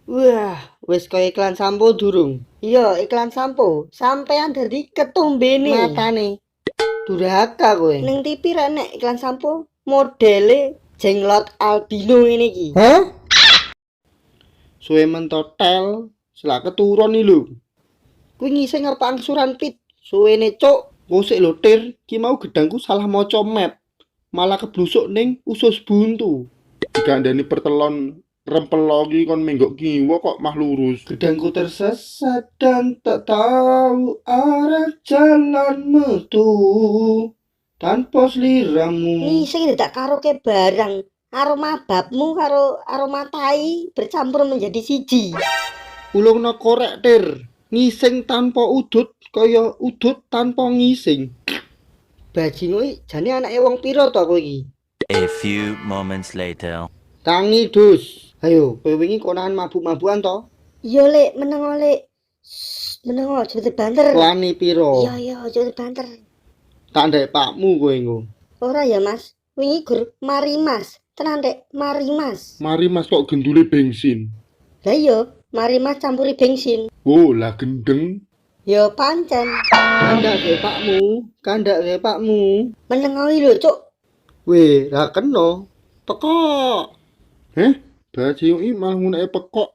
Wah, wis kaya iklan sampo durung? Iya, iklan sampo. Sampean dadi ketumbene matane. Durhaka kowe. Ning TV ra nek iklan sampo modele jenglot albino ngene iki. Hah? Suwe mentotel, selak keturun nih lho. Kuwi ngising arep angsuran pit. Suwene cuk. Ngosik lho Tir, ki mau gedangku salah maca map. Malah keblusuk ning usus buntu. Digandani pertelon rempel lagi kon menggok kiwa kok mah lurus. Gedangku tersesat dan tak tahu arah jalan metu tanpa seliramu. Ngising dadak karo ke barang. Aroma babmu karo aroma tai bercampur menjadi siji. Ulungna korek Tir. Ngising tanpa udut kaya udut tanpa ngising. Bajingan iki jane anake wong pira to kowe iki? A few moments later. Tangi dus. Ayo, kowe wingi konahan mabuk-mabukan to? Iya lek meneng lek. Meneng aja banter. Wani piro? Iya aja banter. Tak ndek pakmu kowe engko. Ora ya Mas. Wingi gur mari Mas. Tenan dek mari Mas. Mari Mas kok gendule bensin. Lah iya, mari Mas campuri bensin. Oh, lah gendeng. Ya pancen. Kandak ke pakmu, kandak ke pakmu. Meneng lho cuk. Weh, ra kena. Pekok. Heh, bajing iki malah nguneke pekok.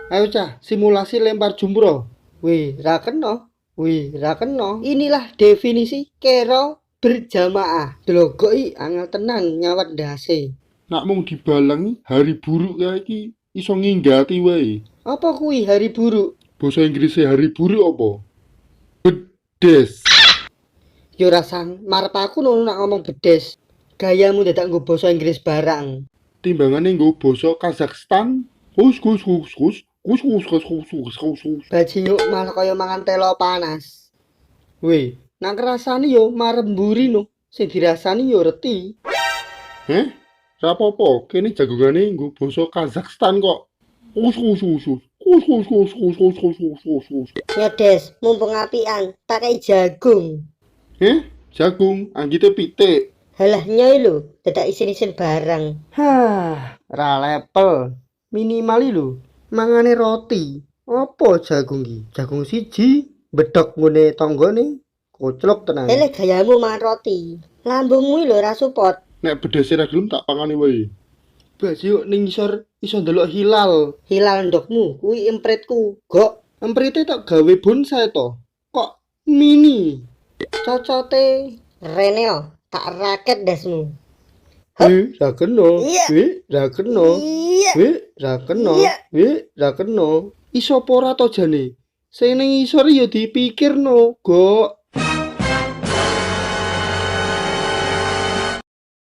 Ayo cah, simulasi lempar jumroh. Wih, ra kena. Wih, ra kena. Inilah definisi kero berjamaah. Delogok iki angel tenan nyawat ndase. Nak mung dibalang hari buruk kae iki iso nginggati wae. Apa kuwi hari buruk? Basa Inggrisnya hari buruk apa? Bedes. Yo rasang marep aku ngono nak ngomong bedes. Gayamu dadak nggo basa Inggris barang. Timbangane nggo basa Kazakhstan. Kus. Bajingan malah kaya mangan telo panas. Weh, nak ngrasani yo marep mburi no. Sing dirasani yo reti. Heh? Ra apa-apa, kene jagongane nggo basa Kazakhstan kok. Kus. Ya Des, mumpung apian, tak kei jagung. Heh? Jagung, anggite pitik. Halah nyoy lho, dadak isin-isin barang. Hah, ra level. Minimal lho, mangane roti. Apa jagung iki? Jagung siji, bedhok ngene tanggane. Koclok tenan. Eleh gayamu mangan roti. Lambungmu lho ra support. Nek bedese ra gelem tak pangani wae. Bas yuk ning ngisor iso ndelok hilal. Hilal ndokmu kuwi empritku. Gok, emprite tak gawe bonsai to. Kok mini? Cocote Reneo tak raket desmu. Ra kena. Ra kena. Iya. Ra kena. Iya. Ra kena. Iso apa ora to jane? Sing ning ngisor ya dipikirno, Gok.